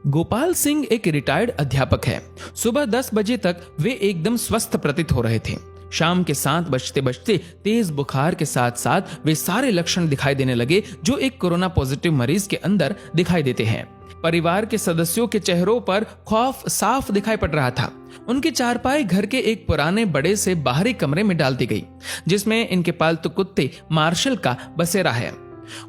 गोपाल सिंह एक रिटायर्ड अध्यापक है। सुबह 10 बजे तक वे एकदम स्वस्थ प्रतीत हो रहे थे। शाम के 7 बजते बजते तेज बुखार के साथ साथ वे सारे लक्षण दिखाई देने लगे जो एक कोरोना पॉजिटिव मरीज के अंदर दिखाई देते हैं। परिवार के सदस्यों के चेहरों पर खौफ साफ दिखाई पड़ रहा था। उनकी चारपाई घर के एक पुराने बड़े से बाहरी कमरे में डाल दी गई, जिसमें इनके पालतू कुत्ते मार्शल का बसेरा है।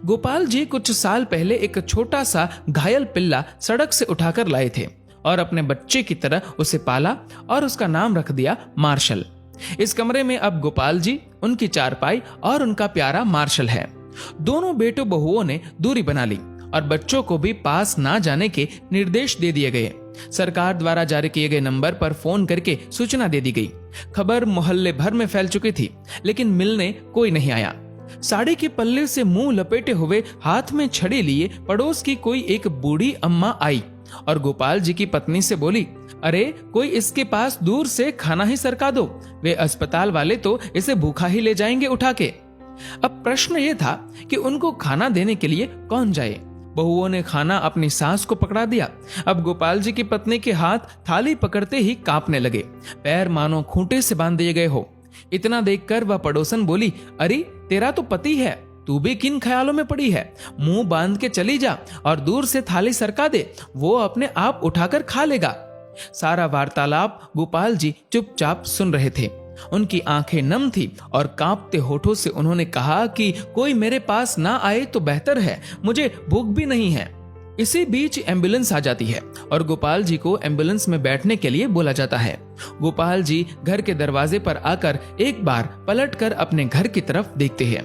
गोपाल जी कुछ साल पहले एक छोटा सा घायल पिल्ला सड़क से उठाकर लाए थे और अपने बच्चे की तरह उसे पाला और उसका नाम रख दिया मार्शल। इस कमरे में अब गोपाल जी, उनकी चारपाई और उनका प्यारा मार्शल है। दोनों बेटों बहुओं ने दूरी बना ली और बच्चों को भी पास ना जाने के निर्देश दे दिए गए। सरकार द्वारा जारी किए गए नंबर पर फोन करके सूचना दे दी गई। खबर मोहल्ले भर में फैल चुकी थी, लेकिन मिलने कोई नहीं आया। साड़ी के पल्ले से मुंह लपेटे हुए, हाथ में छड़ी लिए पड़ोस की कोई एक बूढ़ी अम्मा आई और गोपाल जी की पत्नी से बोली, अरे कोई इसके पास दूर से खाना ही सरका दो, वे अस्पताल वाले तो इसे भूखा ही ले जाएंगे उठा के। अब प्रश्न ये था कि उनको खाना देने के लिए कौन जाए। बहुओं ने खाना अपनी सास को पकड़ा दिया। अब गोपाल जी की पत्नी के हाथ थाली पकड़ते ही कांपने लगे, पैर मानो खूंटे से बांध दिए गए हो। इतना देखकर वह पड़ोसन बोली, अरे तेरा तो पति है, तू भी किन ख्यालों में पड़ी है? मुंह बांध के चली जा और दूर से थाली सरका दे, वो अपने आप उठाकर खा लेगा। सारा वार्तालाप गोपाल जी चुपचाप सुन रहे थे। उनकी आंखें नम थी और कांपते होठों से उन्होंने कहा कि कोई मेरे पास ना आए तो बेहतर है, मुझे भूख भी नहीं है। इसी बीच एम्बुलेंस आ जाती है और गोपाल जी को एम्बुलेंस में बैठने के लिए बोला जाता है। गोपाल जी घर के दरवाजे पर आकर एक बार पलटकर अपने घर की तरफ देखते हैं।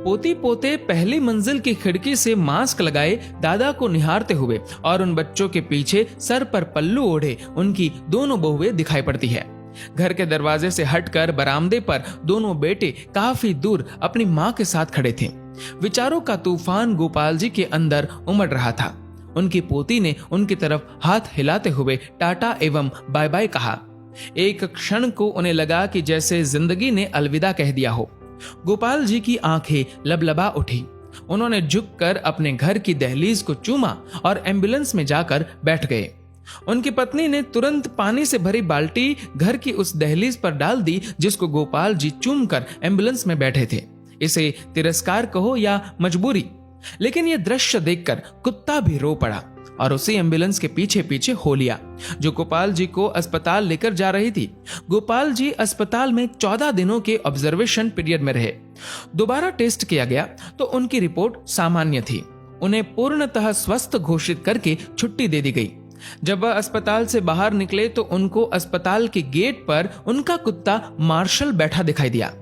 पोती पोते पहली मंजिल की खिड़की से मास्क लगाए दादा को निहारते हुए और उन बच्चों के पीछे सर पर पल्लू ओढ़े उनकी दोनों बहुएं दिखाई पड़ती है। घर के दरवाजे से हटकर बरामदे पर दोनों बेटे काफी दूर अपनी मां के साथ खड़े थे। विचारों का तूफान गोपाल जी के अंदर उमड़ रहा था। उनकी पोती ने उनकी तरफ हाथ हिलाते हुए टाटा एवं बाय बाय कहा। एक क्षण को उन्हें लगा कि जैसे जिंदगी ने अलविदा कह दिया हो। गोपाल जी की आंखें लबलबा उठी। उन्होंने झुककर अपने घर की दहलीज को चूमा और एम्बुलेंस में जाकर बैठ गए। उनकी पत्नी ने तुरंत पानी से भरी बाल्टी घर की उस दहलीज पर डाल दी जिसको गोपाल जी चूमकर एम्बुलेंस में बैठे थे। इसे तिरस्कार कहो या मजबूरी, लेकिन यह दृश्य देखकर कुत्ता भी रो पड़ा और उसी एम्बुलेंस के पीछे पीछे हो लिया जो गोपाल जी को अस्पताल लेकर जा रही थी। गोपाल जी अस्पताल में 14 दिनों के ऑब्जर्वेशन पीरियड में रहे। दोबारा टेस्ट किया गया तो उनकी रिपोर्ट सामान्य थी। उन्हें पूर्णतः स्वस्थ घोषित करके छुट्टी दे दी गई। जब वह अस्पताल से बाहर निकले तो उनको अस्पताल के गेट पर उनका कुत्ता मार्शल बैठा दिखाई दिया।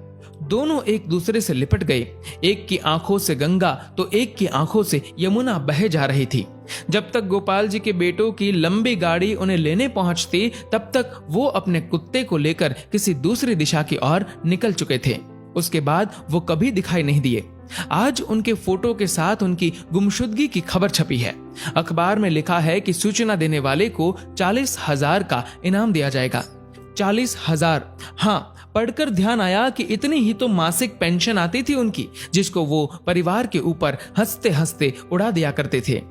दोनों एक दूसरे से लिपट गए। एक की आंखों से गंगा तो एक की आंखों से यमुना बहे जा रही थी। जब तक गोपाल जी के बेटों की लंबी गाड़ी उन्हें लेने पहुंचती, तब तक वो अपने कुत्ते को लेकर किसी दूसरी दिशा की ओर निकल चुके थे। उसके बाद वो कभी दिखाई नहीं दिए। आज उनके फोटो के साथ उनकी गुमशुदगी की खबर छपी है। अखबार में लिखा है कि सूचना देने वाले को 40,000 का इनाम दिया जाएगा। 40,000। हाँ, पढ़कर ध्यान आया कि इतनी ही तो मासिक पेंशन आती थी उनकी, जिसको वो परिवार के ऊपर हंसते हंसते उड़ा दिया करते थे।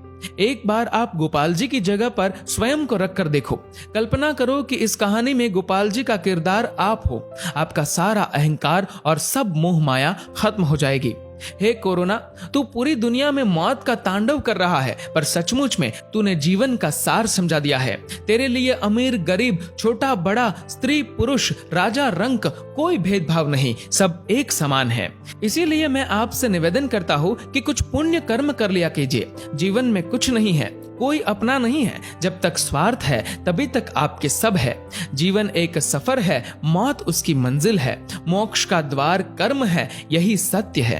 एक बार आप गोपाल जी की जगह पर स्वयं को रखकर देखो। कल्पना करो कि इस कहानी में गोपाल जी का किरदार आप हो। आपका सारा अहंकार और सब मोह माया खत्म हो जाएगी। हे कोरोना, तू पूरी दुनिया में मौत का तांडव कर रहा है, पर सचमुच में तूने जीवन का सार समझा दिया है। तेरे लिए अमीर गरीब, छोटा बड़ा, स्त्री पुरुष, राजा रंक कोई भेदभाव नहीं, सब एक समान है। इसीलिए मैं आपसे निवेदन करता हूँ कि कुछ पुण्य कर्म कर लिया कीजिए। जीवन में कुछ नहीं है, कोई अपना नहीं है। जब तक स्वार्थ है तभी तक आपके सब है। जीवन एक सफर है, मौत उसकी मंजिल है। मोक्ष का द्वार कर्म है, यही सत्य है।